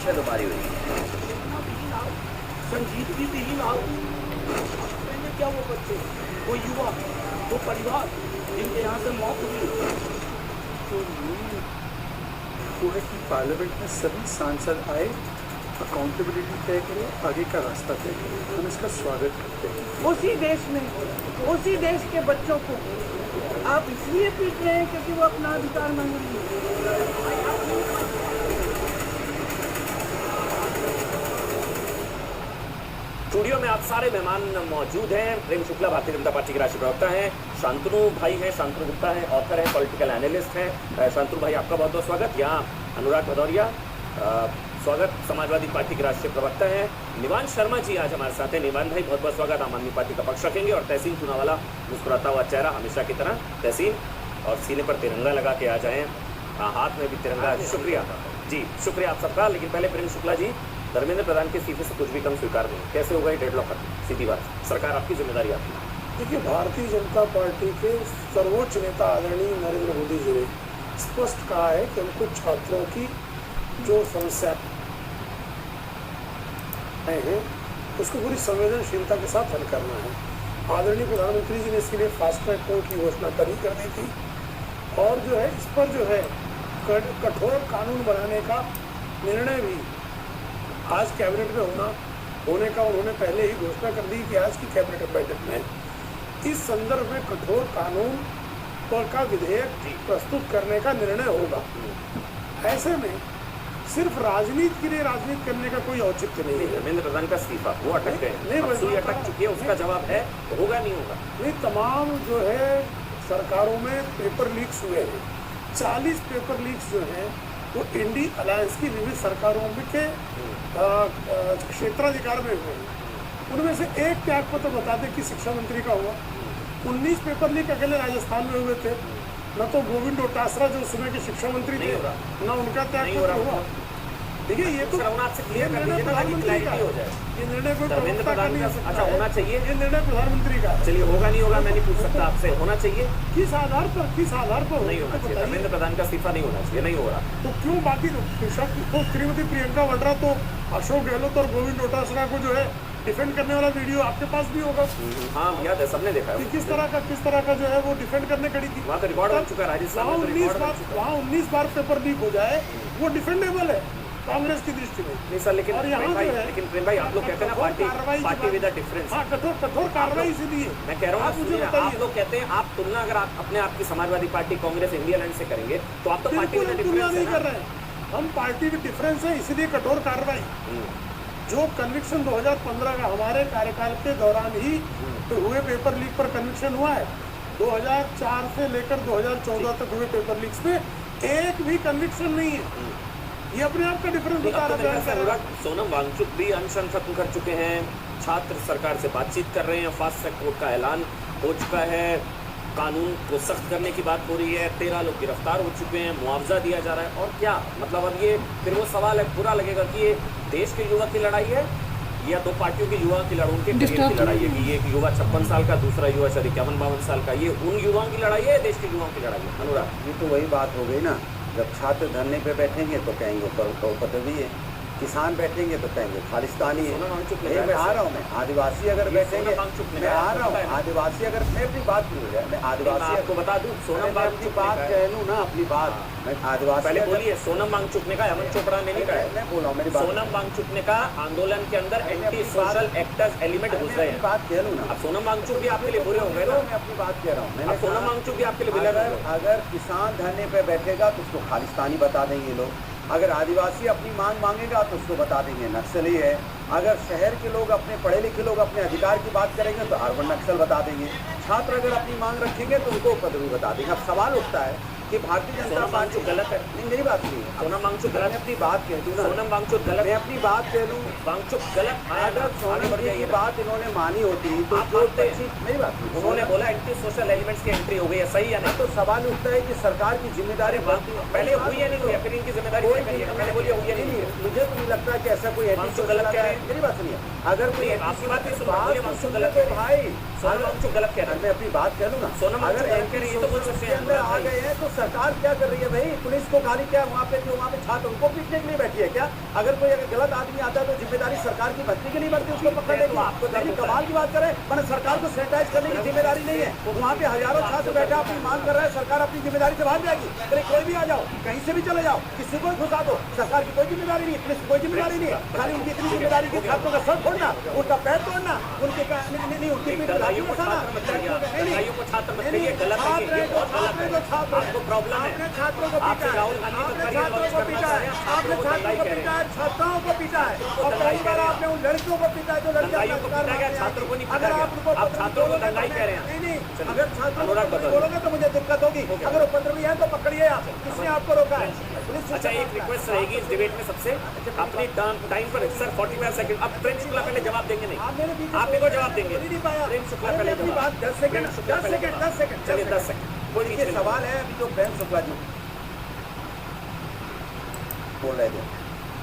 में तुम्हारी हुई? संजीदगी विहीन हाल मैंने क्या वो बच्चे, वो युवा, वो परिवार जिनके यहाँ से मौत हुई। तो वो है कि पार्लियामेंट में सभी सांसद आए, अकाउंटेबिलिटी तय करें, आगे का रास्ता तय करें। हम इसका स्वागत करते हैं। उसी देश में, उसी देश के बच्चों को आप इसलिए पीट रहे हैं क्योंकि वो अपना अधिकार मांग रहे हैं। स्टूडियो में आप सारे मेहमान मौजूद हैं। प्रेम शुक्ला भारतीय जनता पार्टी के राष्ट्रीय प्रवक्ता हैं, शांतनु भाई हैं, शांतनु गुप्ता हैं, ऑथर हैं, पॉलिटिकल एनालिस्ट हैं। शांतनु भाई आपका बहुत बहुत स्वागत। यहाँ अनुराग भदौरिया स्वागत, समाजवादी पार्टी के राष्ट्रीय प्रवक्ता हैं। निवान शर्मा जी आज हमारे साथ हैं। निवान भाई बहुत बहुत स्वागत, आम आदमी पार्टी का पक्ष रखेंगे। और तहसीन चुनावाला मुस्कुराता हुआ चेहरा हमेशा की तरह तहसीन, और सीने पर तिरंगा लगा के आ जाएँ, हाथ में भी तिरंगा। शुक्रिया जी, शुक्रिया आप सबका। लेकिन पहले प्रेम शुक्ला जी, धर्मेंद्र प्रधान के इस्तीफे से कुछ भी कम स्वीकार नहीं, कैसे होगा ये डेडलॉक खत्म? सीधी बात, सरकार आपकी जिम्मेदारी आपकी। देखिए, भारतीय जनता पार्टी के सर्वोच्च नेता आदरणीय नरेंद्र मोदी जी ने स्पष्ट कहा है कि हमको छात्रों की जो समस्या है उसको पूरी संवेदनशीलता के साथ हल करना है। आदरणीय प्रधानमंत्री जी ने इसके लिए फास्ट ट्रैक कोर्ट की घोषणा करी कर दी थी, और जो है इस पर जो है कठोर कानून बनाने का निर्णय भी आज कैबिनेट में होने का उन्होंने पहले ही घोषणा कर दी कि आज की कैबिनेट बैठक में इस संदर्भ में कठोर कानून का विधेयक प्रस्तुत करने का निर्णय होगा। ऐसे में सिर्फ राजनीति के लिए राजनीति करने का कोई औचित्य नहीं है। धर्मेंद्र प्रधान का इस्तीफा वो अटक गए, सुई अटक चुकी है, उसका जवाब है होगा नहीं होगा। नहीं, तमाम जो है सरकारों में पेपर लीक्स हुए हैं। 40 पेपर लीक्स जो हैं वो इंडी अलायंस की विविध सरकारों के क्षेत्राधिकार में हुए हैं। उनमें से एक त्यागपत्र बता दें कि शिक्षा मंत्री का हुआ। 19 पेपर लीक अकेले राजस्थान में हुए थे। न तो गोविंद डोटासरा जो उस समय के शिक्षा मंत्री थे, न उनका त्यागपत्र हुआ। देखिए, ये तो निर्णय प्रधानमंत्री का हो जाए, ये निर्णय कोई प्रवक्ता का नहीं। अच्छा, होना चाहिए, ये निर्णय प्रधानमंत्री का। चलिए, होगा नहीं होगा मैं नहीं पूछ सकता आपसे, होना चाहिए। किस आधार पर नहीं होना चाहिए, धर्मेंद्र प्रधान का इस्तीफा नहीं होना चाहिए, नहीं हो रहा तो क्यों? बाकी तो श्रीमती प्रियंका वाड्रा तो अशोक गहलोत और गोविंद डोटासरा को जो है डिफेंड करने वाला वीडियो आपके पास भी होगा। हाँ, याद है, सबने देखा है। किस तरह का जो है वो डिफेंड करने खड़ी थी। वहाँ तो रिकॉर्ड हो चुका है राजस्थान में। वहाँ 19 बार पेपर लीक हो जाए वो डिफेंडेबल है कांग्रेस की दृष्टि में। नहीं सर, लेकिन प्रेम भाई आप लोग कहते हैं ना पार्टी विद अ डिफरेंस। हाँ, कठोर कार्रवाई इसलिए मैं कह रहा हूँ, आप लोग कहते हैं आप तुलना अगर आप अपने आप की Samajwadi party Congress India line से करेंगे तो आप तो पार्टी विद अ डिफरेंस नहीं कर रहे हैं। हम पार्टी विद डिफरेंस है, इसलिए कठोर कार्रवाई। जो कन्विक्शन 2015 का हमारे कार्यकाल के दौरान ही तो हुए पेपर लीक पर कन्विक्शन हुआ है। 2004 से लेकर 2014 तक हुए पेपर लीक्स में एक भी कन्विक्शन नहीं है। ये अपने आप का डिफरेंस बता रहा है। सोनम वांगचुक भी अनशन खत्म कर चुके हैं, छात्र सरकार से बातचीत कर रहे हैं, फास्ट ट्रैक कोर्ट का ऐलान हो चुका है, कानून को सख्त करने की बात हो रही है, 13 लोग गिरफ्तार हो चुके हैं, मुआवजा दिया जा रहा है। और क्या मतलब, अब ये फिर वो सवाल है, बुरा लगेगा कि ये देश के युवा की लड़ाई है या दो पार्टियों के युवा की लड़ाई, उनके करियर की लड़ाई है कि ये एक युवा 56 साल का, दूसरा युवा शायद 51-52 साल का, ये उन युवाओं की लड़ाई है, देश के युवाओं की लड़ाई है? अनुराग, ये तो वही बात हो गई ना, जब छात्र धरने पे बैठेंगे तो कहेंगे करोड़पति है, किसान बैठेंगे तो कहेंगे खालिस्तानी है। मैं आ रहा हूँ, मैं आदिवासी अगर बैठेंगे, मैं आ रहा हूँ आदिवासी अगर, मैं अपनी बात नहीं हो जाए, मैं आदिवासी आपको बता दूं, सोनम वांगचुक बात कह लूँ ना, अपनी बात मैं आदिवासी। पहले बोलिए, सोनम वांगचुक ने कहा, अमन चोपड़ा ने नहीं कहा। मैं बोल रहा हूँ मेरी बात। सोनम वांगचुक ने कहा आंदोलन के अंदर एंटी सोशल एक्टर्स एलिमेंट घुस रहे हैं। बात कह लूँ ना, अब सोनम वांगचुक भी आपके लिए बुरे हो गए ना। मैं अपनी बात कह रहा हूँ, मैंने सोनम वांगचुक भी आपके लिए अगर किसान धरने पे बैठेगा तो उसको खालिस्तानी बता देंगे लोग, अगर आदिवासी अपनी मांग मांगेगा तो उसको बता देंगे नक्सली है, अगर शहर के लोग, अपने पढ़े लिखे लोग अपने अधिकार की बात करेंगे तो अर्बन नक्सल बता देंगे, छात्र अगर अपनी मांग रखेंगे तो उनको उपद्रवी बता देंगे। अब सवाल उठता है कि भारतीय जनता पार्टी गलत है। नहीं, मेरी बात नहीं है, सोनम वांगचुक गलत, अपनी बात कह दूँ ना, सोनम वांगचुक गलत, मैं अपनी बात कह लूँ, वांगचुक गलत। अगर सोनम जी की बात इन्होंने मानी होती तो मेरी बात, उन्होंने बोला एंटी सोशल एलिमेंट्स की एंट्री हो गई है, सही है ना? तो सवाल उठता है कि सरकार की जिम्मेदारी पहले हुई है नहीं हुई, फिर इनकी जिम्मेदारी पहले बोलिए हुई है नहीं। मुझे तो नहीं लगता लगता है कि ऐसा कोई हम तो गलत कह रहे हैं। मेरी बात सुनिए, अगर कोई आपकी बात नहीं सुन रहा, बात बोलिए, तो हम तो सुन गलत ले कह तो रहे भाई, सोनम वांगचुक गलत कह रहे हैं। मैं अपनी बात कह लूँ ना, सोनम अगर वांगचुक गलत कह रही है, ये तो बोल सकते हैं अंदर आ भाई। गए हैं तो सरकार क्या कर रही है भाई? पुलिस को खाली क्या वहाँ पे जो वहाँ पे छात्र उनको पीटने के लिए बैठी है क्या? अगर कोई अगर गलत आदमी आता है तो जिम्मेदारी सरकार की बनती की नहीं बनती उसको पकड़ने तो की? आपको आपको डर होता कमाल की बात करे, पर सरकार को सैनिटाइज करने की जिम्मेदारी नहीं है। वहाँ पे हजारों छात्र बैठा अपनी मांग कर रहा है, सरकार अपनी जिम्मेदारी से भाग जाएगी। अरे कोई भी आ जाओ, कहीं से भी चले जाओ, किसी को भी घुसा दो, सरकार की कोई जिम्मेदारी नहीं है, पुलिस की कोई जिम्मेदारी नहीं है। खाली उनकी इतनी जिम्मेदारी की छात्रों का सर फोड़ना, उनका पैर तोड़ना, उनकी उनकी पीठ पे लाठी दंगाइयों को बरसाना। छात्र मत करिए, नहीं, नहीं, दंगाइयों को छात्र मत नहीं, करिए, गलत है ये, बहुत गलत है। छात्र हैं। आपको प्रॉब्लम है, आपने छात्रों को आपसे पीटा है, राहुल गांधी तो आपने करिए, छात्रों लॉन्च को करना पीटा चाह है, रहे हैं, आपने छात्रों को छात्रों दंगाई को कह रहे पीटा हैं। है, छात्राओं को पीटा है, और दंगाई पहली बार कह रहे हैं। आपने उन लड़कियों को पीटा है जो लड़कियां दंगाइयों को अपना पीटा गया, अधिकार छात्रों को नहीं मांगती पीटा हैं। गया। अगर आप उनको आप छात्रों को दंगाई कह रहे हैं। नहीं, नहीं, चलिए, अगर छात्रों को अनुराग बताइए। बोलोगे तो मुझे दिक्कत होगी। अगर उपद्रवी है तो पकड़िए आप, किसने आपको रोका है? पुलिस अच्छा, एक रिक्वेस्ट रहेगी इस डिबेट में सबसे, अपनी टाइम पर सर 45 सेकंड। अब प्रेम शुक्ला पहले जवाब देंगे नहीं, आप मेरे बीच में आप मेरे को जवाब देंगे। बोल ही नहीं पाया। प्रेम शुक्ला अरे पहले अपनी जवाब। बात 10 सेकंड, प्रेम शुक्ला 10 पहले सेकंड, जवाब। 10 सेकंड, चलिए 10 सेकंड, कोई देखिए सवाल है अभी जो प्रेम शुक्ला जी बोल रहे थे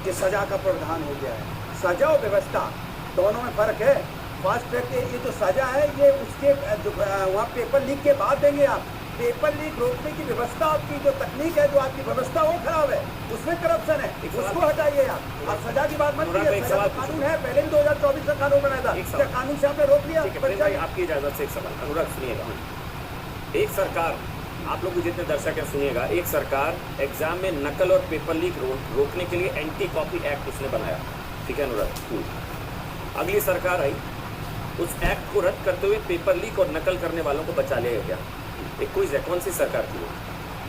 कि सजा का प्रावधान हो गया है, सजा और व्यवस्था दोनों में फर्क है। फास्ट ट्रैक के ये जो सजा है ये उसके वहाँ पेपर लीक के बाद देंगे आप। पेपर लीक रोकने की व्यवस्था आपकी जो तकनीक है, जो आपकी व्यवस्था वो खराब है, उसमें करप्शन है, उसको हटाइए आप सजा की बात मत अनुराग भाई, कीजिए। एक सजा सवाल तो कानून है, पहले भी 2024 का कानून बनाया था, एक सवाल। क्या कानून से आपने रोक लिया? ठीक है प्रेम भाई, आपकी इजाजत से एक सवाल। अनुराग सुनिएगा, एक सरकार, आप लोग जितने दर्शक हैं सुनिएगा, एक सरकार एग्जाम में नकल और पेपर लीक रोकने के लिए एंटी कॉपी एक्ट उसने बनाया, ठीक है अनुराग। अगली सरकार आई, उस एक्ट को रद्द करते हुए पेपर लीक और नकल करने वालों को बचा लिया गया। एक क्विज है, कौन सी सरकार थी वो?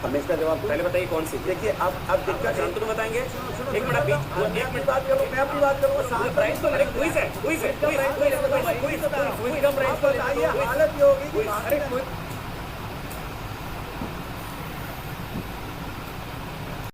हमें इसका जवाब पहले बताइए कौन सी थी? देखिए अब दिक्कत शांतनु बताएंगे, एक मिनट बीच, वो एक मिनट बात करो, मैं अपनी बात करूँगा। अरे क्विज है, क्विज है, quiz, quiz, quiz, quiz, quiz, quiz, quiz, quiz, आप बताइए हालत ये होगी कि